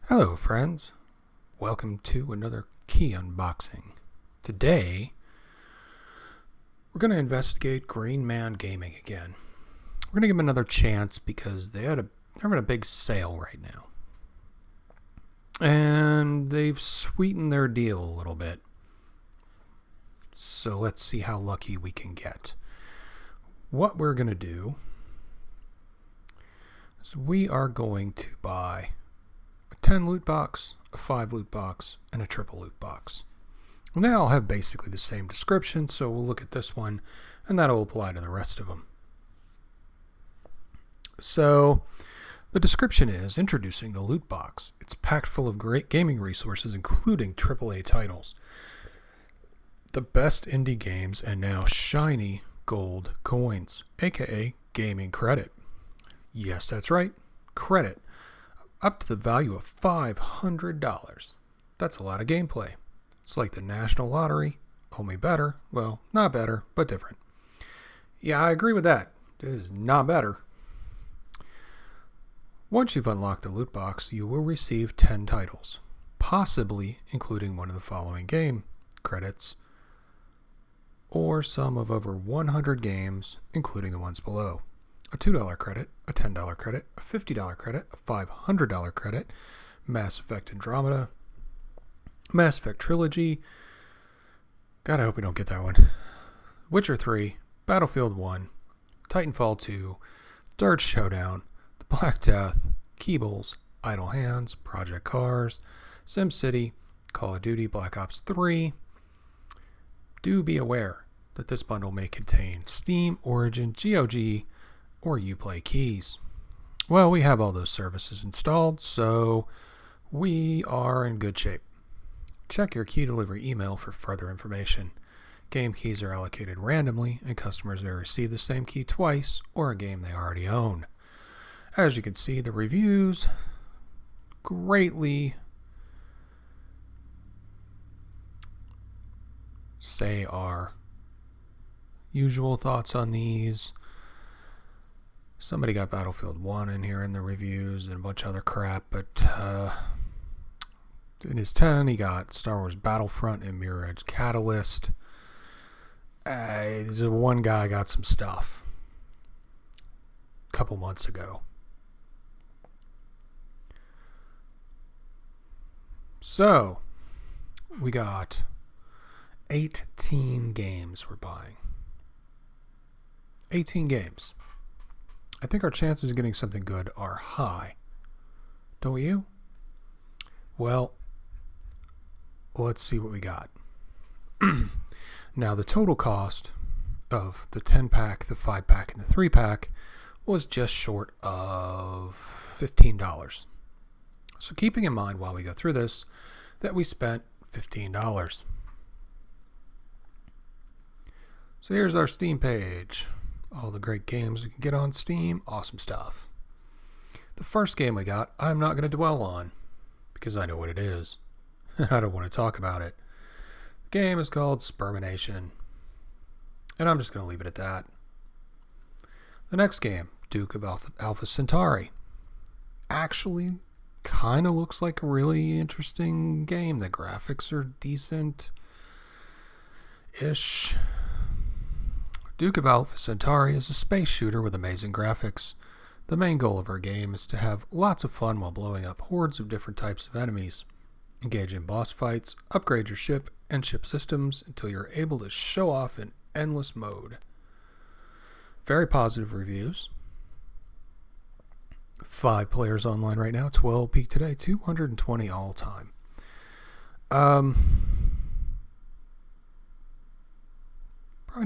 Hello, friends. Welcome to another key unboxing. Today, we're going to investigate Green Man Gaming again. We're going to give them another chance because they're having a big sale right now. And they've sweetened their deal a little bit. So let's see how lucky we can get. What we're going to do is we are going to buy a 10 loot box, a 5 loot box, and a triple loot box. And they all have basically the same description, so we'll look at this one, and that'll apply to the rest of them. So, the description is, introducing the loot box. It's packed full of great gaming resources, including AAA titles, the best indie games, and now shiny gold coins, aka gaming credit. Yes, that's right, credit. Up to the value of $500. That's a lot of gameplay. It's like the National Lottery, only better. Well, not better, but different. Yeah, I agree with that. It is not better. Once you've unlocked the loot box, you will receive 10 titles, possibly including one of the following game credits, or some of over 100 games, including the ones below. A $2 credit, a $10 credit, a $50 credit, a $500 credit, Mass Effect Andromeda, Mass Effect Trilogy, God, I hope we don't get that one, Witcher 3, Battlefield 1, Titanfall 2, Dirt Showdown, The Black Death, Keebles, Idle Hands, Project Cars, SimCity, Call of Duty Black Ops 3. Do be aware that this bundle may contain Steam, Origin, GOG, or Uplay keys. Well, we have all those services installed, so we are in good shape. Check your key delivery email for further information. Game keys are allocated randomly, and customers may receive the same key twice or a game they already own. As you can see, the reviews greatly say our usual thoughts on these. Somebody got Battlefield 1 in here in the reviews and a bunch of other crap, but in his 10, he got Star Wars Battlefront and Mirror Edge Catalyst. One guy got some stuff a couple months ago. So, we got 18 games we're buying. 18 games. I think our chances of getting something good are high. Don't you? Well, let's see what we got. Now, the total cost of the 10-pack, the 5-pack, and the 3-pack was just short of $15. So keeping in mind while we go through this that we spent $15. So here's our Steam page. All the great games we can get on Steam. Awesome stuff. The first game we got, I'm not going to dwell on because I know what it is. I don't want to talk about it. The game is called Spermination. And I'm just going to leave it at that. The next game, Duke of Alpha Centauri. Actually, kind of looks like a really interesting game. The graphics are decent-ish. Duke of Alpha Centauri is a space shooter with amazing graphics. The main goal of our game is to have lots of fun while blowing up hordes of different types of enemies. Engage in boss fights, upgrade your ship and ship systems until you're able to show off in endless mode. Very positive reviews. 5 players online right now, 12 peak today, 220 all time. Probably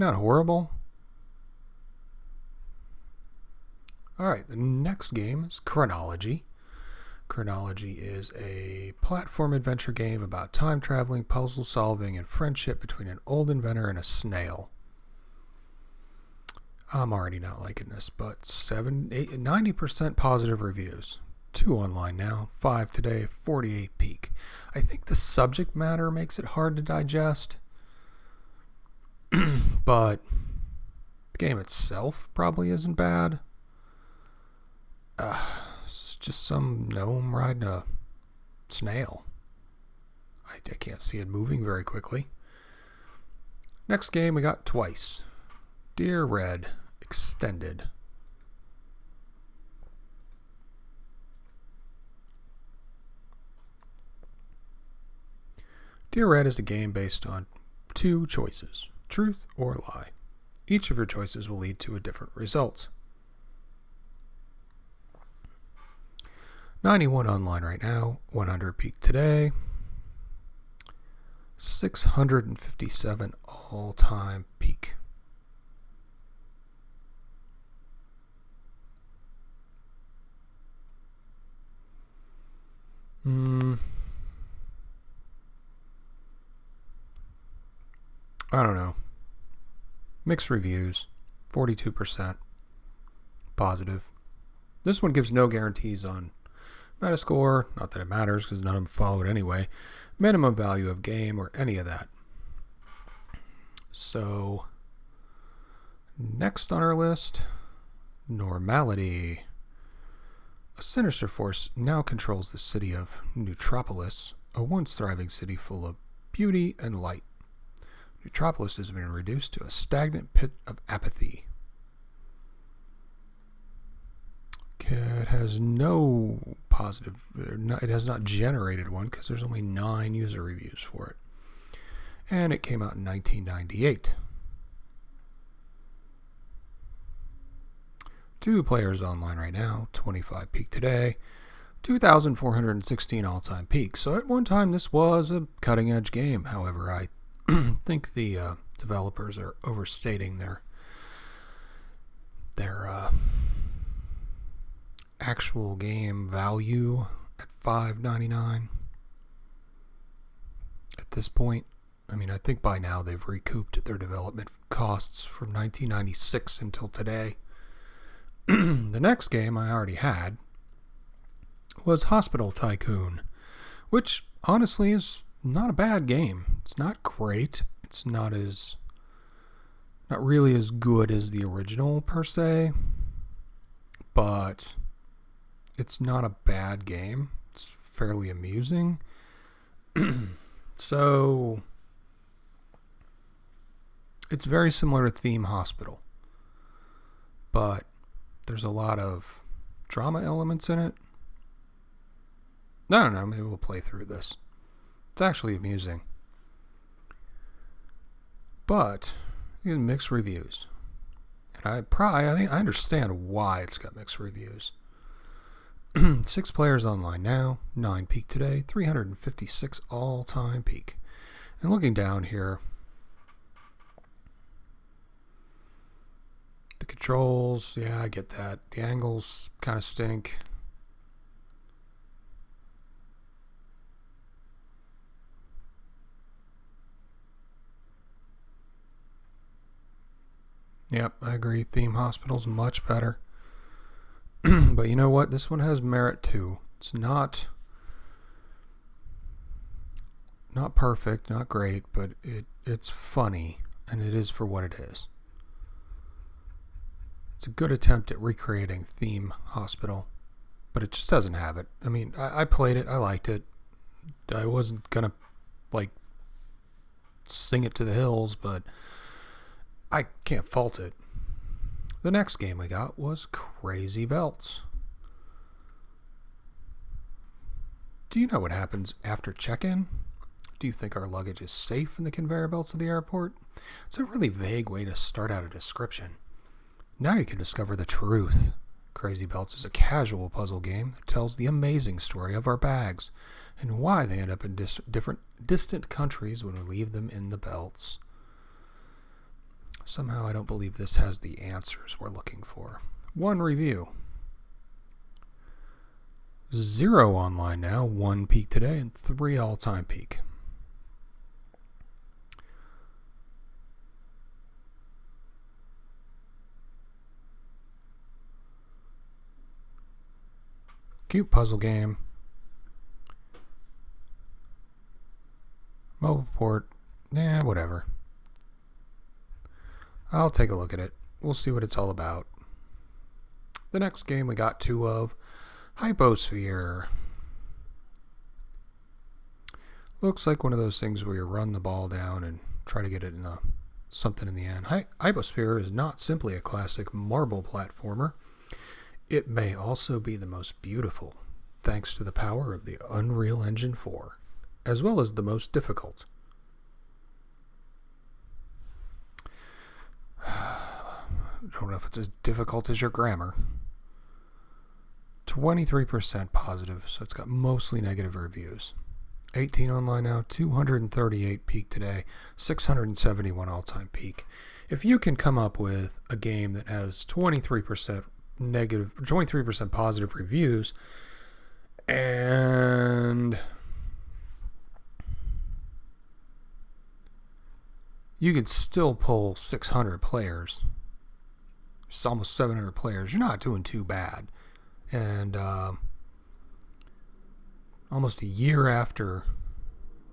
not horrible. Alright, the next game is Chronology. Chronology is a platform adventure game about time traveling, puzzle solving, and friendship between an old inventor and a snail. I'm already not liking this, but 90% positive reviews. 2 online now, 5 today, 48 peak. I think the subject matter makes it hard to digest, but the game itself probably isn't bad. It's just some gnome riding a snail. I can't see it moving very quickly. Next game we got twice. Dear Red Extended. Dear Red is a game based on two choices, truth or lie. Each of your choices will lead to a different result. 91 online right now, 100 peak today, 657 all-time peak. I don't know. Mixed reviews, 42% positive. This one gives no guarantees on Metascore, not that it matters because none of them follow it anyway. Minimum value of game or any of that. So, next on our list, Normality. A sinister force now controls the city of Neutropolis, a once thriving city full of beauty and light. Neutropolis has been reduced to a stagnant pit of apathy. It has no positive, it has not generated one because there's only 9 user reviews for it. And it came out in 1998. 2 players online right now, 25 peak today, 2,416 all-time peak. So at one time this was a cutting-edge game. However, I think the developers are overstating their actual game value at $5.99 at this point. I mean, I think by now they've recouped their development costs from 1996 until today. The next game I already had was Hospital Tycoon, which honestly is not a bad game. It's not great. It's not really as good as the original per se, but it's not a bad game. It's fairly amusing. So it's very similar to Theme Hospital, but there's a lot of drama elements in it. I don't know, maybe we'll play through this. It's actually amusing. But you get mixed reviews. And I think I understand why it's got mixed reviews. 6 players online now, 9 peak today, 356 all-time peak. And looking down here, the controls, yeah, I get that. The angles kind of stink. Yep, I agree. Theme Hospital's much better. But you know what? This one has merit too. It's not perfect, not great, but it's funny, and it is for what it is. It's a good attempt at recreating Theme Hospital, but it just doesn't have it. I mean, I played it. I liked it. I wasn't going to, sing it to the hills, but I can't fault it. The next game we got was Crazy Belts. Do you know what happens after check-in? Do you think our luggage is safe in the conveyor belts of the airport? It's a really vague way to start out a description. Now you can discover the truth. Crazy Belts is a casual puzzle game that tells the amazing story of our bags and why they end up in distant countries when we leave them in the belts. Somehow I don't believe this has the answers we're looking for. 1 review. 0 online now, 1 peak today, and 3 all-time peak. Cute puzzle game. Mobile port. Whatever. I'll take a look at it. We'll see what it's all about. The next game we got 2 of, Hyposphere. Looks like one of those things where you run the ball down and try to get it in something in the end. Hyposphere is not simply a classic marble platformer. It may also be the most beautiful, thanks to the power of the Unreal Engine 4, as well as the most difficult. I don't know if it's as difficult as your grammar. 23% positive, so it's got mostly negative reviews. 18 online now, 238 peak today, 671 all-time peak. If you can come up with a game that has 23% negative, 23% positive reviews, and you could still pull 600 players, it's almost 700 players, you're not doing too bad. And almost a year after,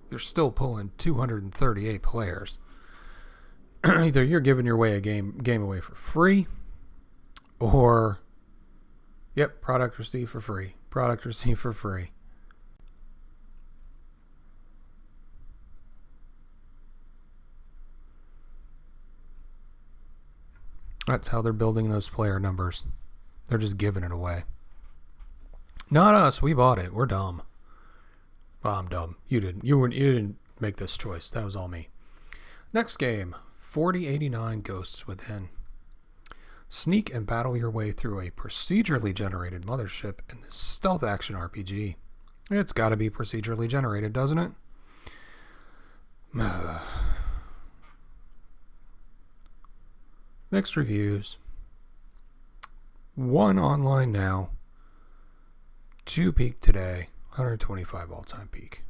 you're still pulling 238 players. Either you're giving your game away for free, or, yep, product received for free. Product received for free. That's how they're building those player numbers. They're just giving it away. Not us. We bought it. We're dumb. Well, I'm dumb. You didn't. You didn't make this choice. That was all me. Next game, 4089 Ghosts Within. Sneak and battle your way through a procedurally generated mothership in this stealth action RPG. It's got to be procedurally generated, doesn't it? Mixed reviews. 1 online now. 2 peak today. 125 all-time peak.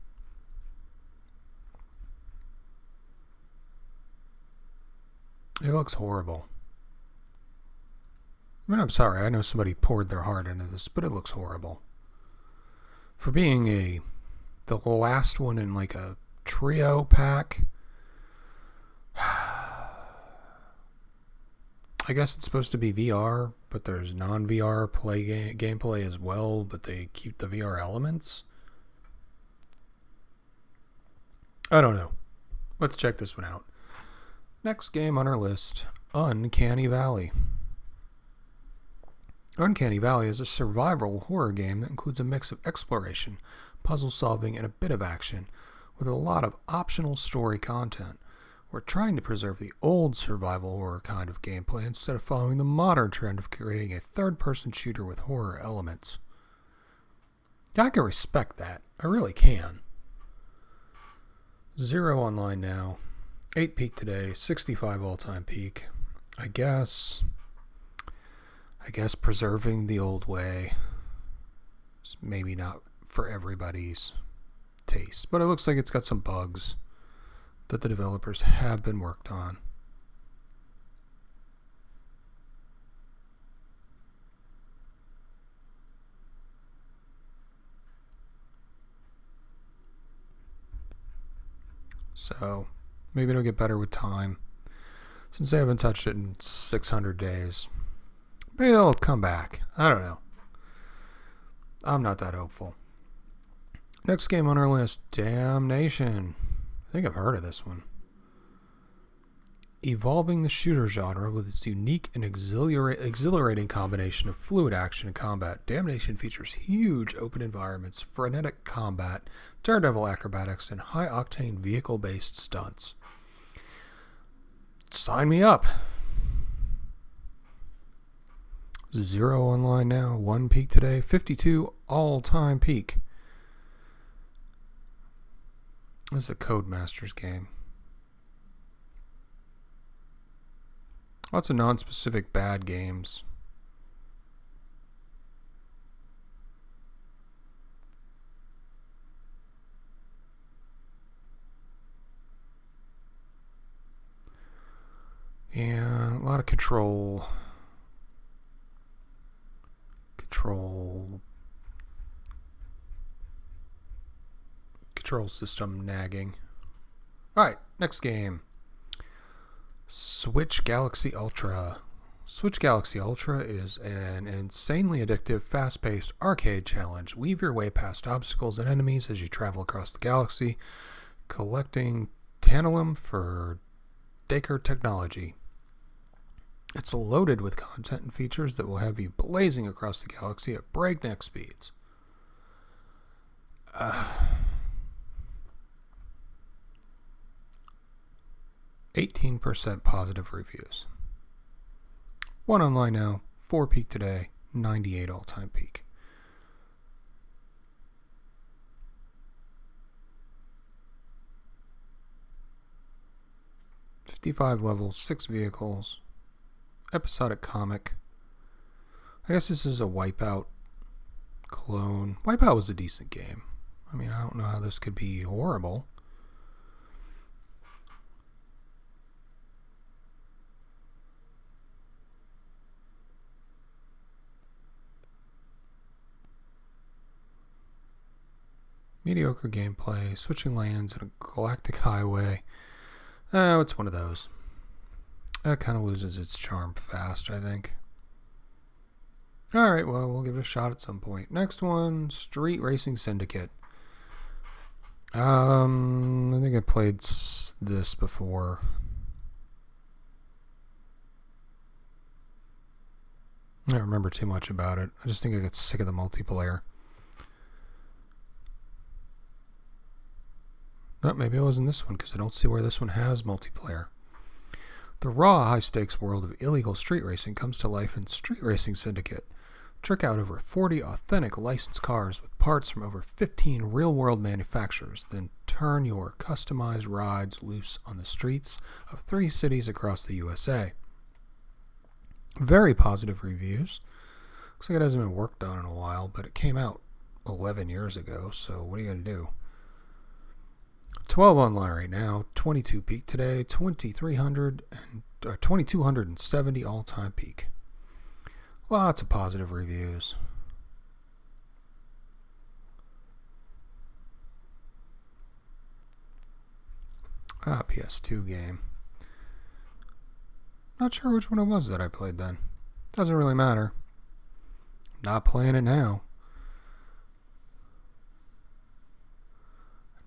It looks horrible. I mean, I'm sorry. I know somebody poured their heart into this, but it looks horrible. For being the last one in like a trio pack, I guess it's supposed to be VR, but there's non-VR gameplay as well, but they keep the VR elements. I don't know. Let's check this one out. Next game on our list, Uncanny Valley. Uncanny Valley is a survival horror game that includes a mix of exploration, puzzle solving, and a bit of action, with a lot of optional story content. We're trying to preserve the old survival horror kind of gameplay instead of following the modern trend of creating a third-person shooter with horror elements. Yeah, I can respect that. I really can. 0 online now. 8 peak today. 65 all-time peak. I guess preserving the old way is maybe not for everybody's taste, but it looks like it's got some bugs that the developers have been worked on. So maybe it'll get better with time. Since they haven't touched it in 600 days, maybe they'll come back. I don't know. I'm not that hopeful. Next game on our list, Damnation. I think I've heard of this one. Evolving the shooter genre with its unique and exhilarating combination of fluid action and combat, Damnation features huge open environments, frenetic combat, daredevil acrobatics, and high-octane vehicle-based stunts. Sign me up! 0 online now, 1 peak today, 52 all-time peak. This is a Codemasters game. Lots of non-specific bad games. Yeah, a lot of control system nagging. Alright, next game. Switch Galaxy Ultra. Switch Galaxy Ultra is an insanely addictive, fast-paced arcade challenge. Weave your way past obstacles and enemies as you travel across the galaxy, collecting tantalum for Dacre technology. It's loaded with content and features that will have you blazing across the galaxy at breakneck speeds. 18% positive reviews. 1 online now, 4 peak today, 98 all-time peak. $55 levels, 6 vehicles, episodic comic. I guess this is a Wipeout clone. Wipeout was a decent game. I mean, I don't know how this could be horrible. Mediocre gameplay, switching lanes in a galactic highway. Oh, it's one of those. That kind of loses its charm fast, I think. Alright, well, we'll give it a shot at some point. Next one, Street Racing Syndicate. I think I played this before. I don't remember too much about it. I just think I get sick of the multiplayer. No, maybe it wasn't this one, because I don't see where this one has multiplayer. The raw, high-stakes world of illegal street racing comes to life in Street Racing Syndicate. Trick out over 40 authentic licensed cars with parts from over 15 real-world manufacturers, then turn your customized rides loose on the streets of 3 cities across the USA. Very positive reviews. Looks like it hasn't been worked on in a while, but it came out 11 years ago, so what are you going to do? 12 online right now, 22 peak today, 2270 all-time peak. Lots of positive reviews. PS2 game. Not sure which one it was that I played then. Doesn't really matter. Not playing it now.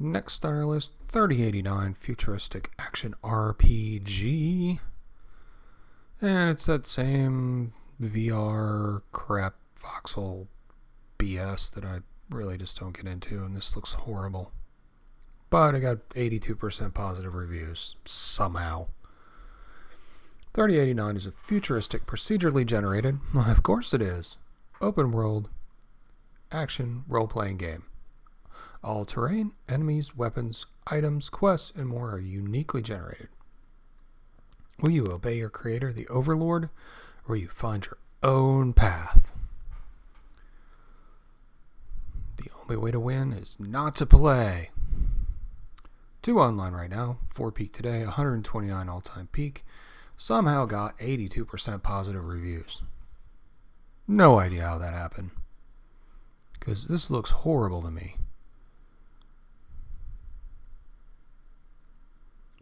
Next on our list, 3089 Futuristic Action RPG. And it's that same VR crap voxel BS that I really just don't get into, and this looks horrible. But I got 82% positive reviews, somehow. 3089 is a futuristic, procedurally generated, well, of course it is, open world, action, role-playing game. All terrain, enemies, weapons, items, quests, and more are uniquely generated. Will you obey your creator, the Overlord, or will you find your own path? The only way to win is not to play. 2 online right now, 4 peak today, 129 all-time peak. Somehow got 82% positive reviews. No idea how that happened, because this looks horrible to me.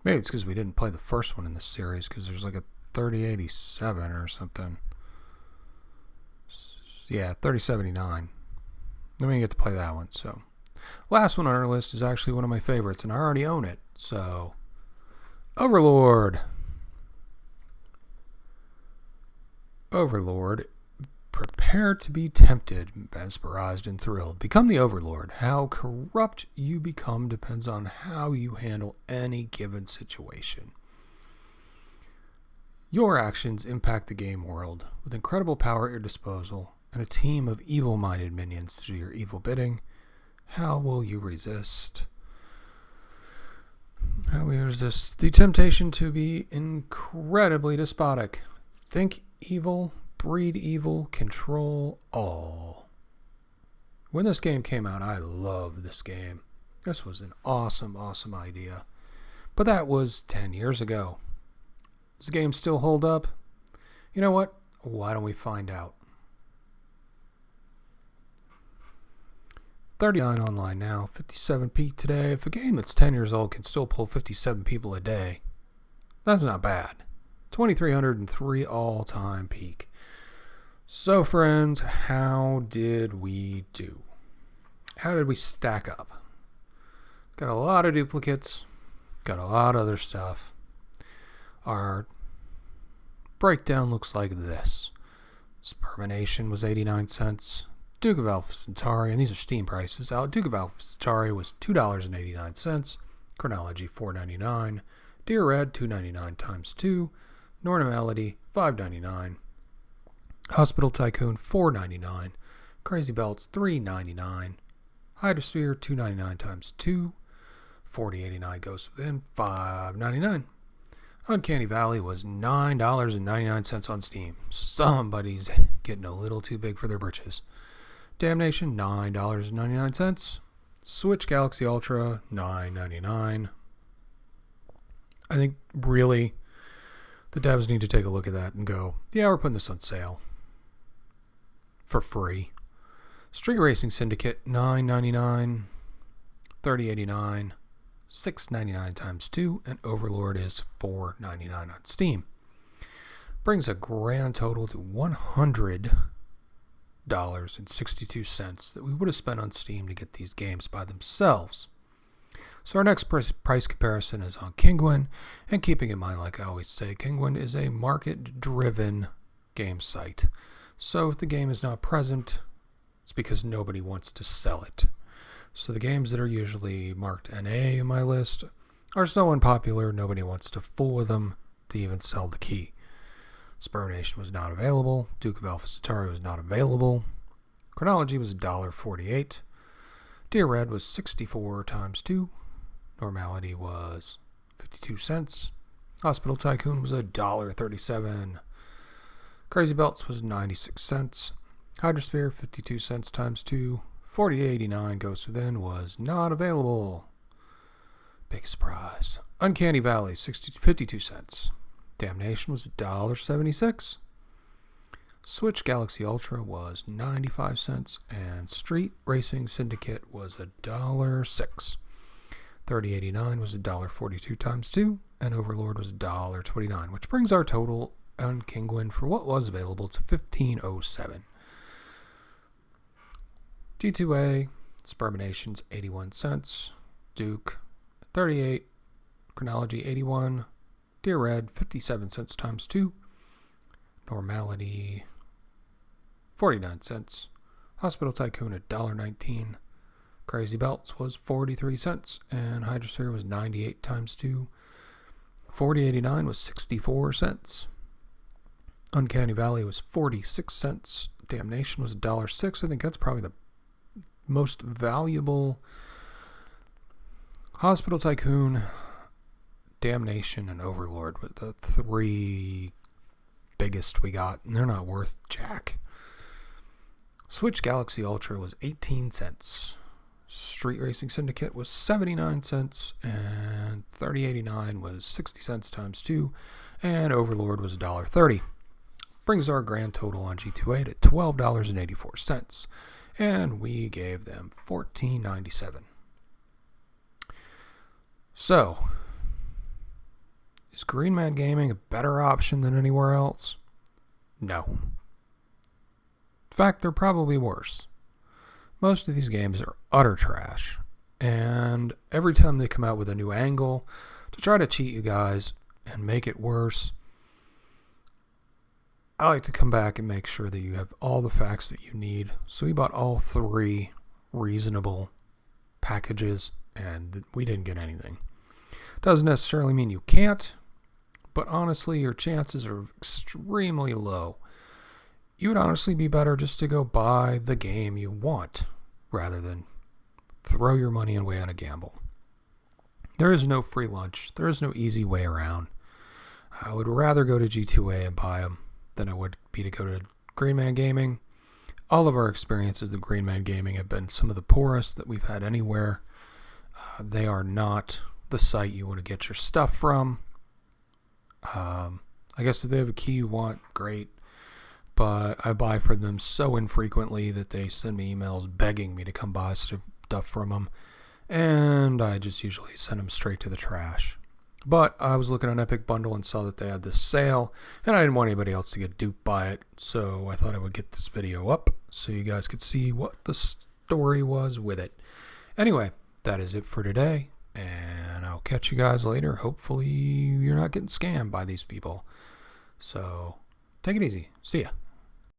Maybe it's because we didn't play the first one in this series, because there's like a 3087 or something. Yeah, 3079. Then we get to play that one. So, last one on our list is actually one of my favorites, and I already own it. So, Overlord. Overlord. Prepare to be tempted, mesmerized, and thrilled. Become the Overlord. How corrupt you become depends on how you handle any given situation. Your actions impact the game world. With incredible power at your disposal and a team of evil-minded minions to do your evil bidding, how will you resist? How will you resist the temptation to be incredibly despotic? Think evil, breed evil, control all. When this game came out, I loved this game. This was an awesome, awesome idea. But that was 10 years ago. Does the game still hold up? You know what? Why don't we find out? 39 online now, 57 peak today. If a game that's 10 years old can still pull 57 people a day, that's not bad. 2,303 all-time peak. So, friends, how did we do? How did we stack up? Got a lot of duplicates. Got a lot of other stuff. Our breakdown looks like this. Spermination was 89 cents. Duke of Alpha Centauri, and these are Steam prices. Duke of Alpha Centauri was $2.89. Chronology $4.99. Dear Red $2.99 times 2. Normality $5.99. Hospital Tycoon $4.99. Crazy Belts $3.99. Hydrosphere $2.99 times 2. 40.89 Ghost Within $5.99. Uncanny Valley was $9.99 on Steam. Somebody's getting a little too big for their britches. Damnation $9.99. Switch Galaxy Ultra $9.99. I think really the devs need to take a look at that and go, yeah, we're putting this on sale for free. Street Racing Syndicate $9.99. 30.89. $6.99 times 2, and Overlord is $4.99 on Steam. Brings a grand total to $100.62 that we would have spent on Steam to get these games by themselves. So our next price comparison is on Kinguin, and keeping in mind, like I always say, Kinguin is a market-driven game site. So if the game is not present, it's because nobody wants to sell it. So the games that are usually marked NA in my list are so unpopular, nobody wants to fool with them to even sell the key. Spermination was not available. Duke of Alpha Centauri was not available. Chronology was $1.48. Dear Red was 64 times 2. Normality was 52 cents. Hospital Tycoon was $1.37. Crazy Belts was 96 cents. Hydrosphere 52 cents times 2. 40.89 Ghost Within was not available. Big surprise. Uncanny Valley 52 cents. Damnation was $1.76. Switch Galaxy Ultra was 95 cents, and Street Racing Syndicate was $1.06. 30.89 was $1.42 times 2, and Overlord was $1.29, which brings our total on Kinguin for what was available to $15.07. G2A, Spermination's 81 cents. Duke, 38. Chronology, 81. Dear Red, 57 cents times 2. Normality, 49 cents. Hospital Tycoon, $1.19. Crazy Belts was 43 cents. And Hydrosphere was 98 times 2. 40.89 was 64 cents. Uncanny Valley was 46 cents. Damnation was $1.06. I think that's probably the most valuable. Hospital Tycoon, Damnation, and Overlord were the three biggest we got, and they're not worth jack. Switch Galaxy Ultra was 18 cents. Street Racing Syndicate was 79 cents, and 30.89 was 60 cents times 2, and Overlord was $1.30. Brings our grand total on G2A to $12.84. And we gave them $14.97. So, is Green Man Gaming a better option than anywhere else? No. In fact, they're probably worse. Most of these games are utter trash. And every time they come out with a new angle to try to cheat you guys and make it worse, I like to come back and make sure that you have all the facts that you need. So we bought all three reasonable packages, and we didn't get anything. Doesn't necessarily mean you can't, but honestly, your chances are extremely low. You would honestly be better just to go buy the game you want, rather than throw your money away on a gamble. There is no free lunch. There is no easy way around. I would rather go to G2A and buy them than I would be to go to Green Man Gaming. All of our experiences with Green Man Gaming have been some of the poorest that we've had anywhere. They are not the site you want to get your stuff from. I guess if they have a key you want, great. But I buy from them so infrequently that they send me emails begging me to come buy stuff from them. And I just usually send them straight to the trash. But I was looking on Epic Bundle and saw that they had this sale, and I didn't want anybody else to get duped by it, so I thought I would get this video up so you guys could see what the story was with it. Anyway, that is it for today, and I'll catch you guys later. Hopefully you're not getting scammed by these people. So take it easy. See ya.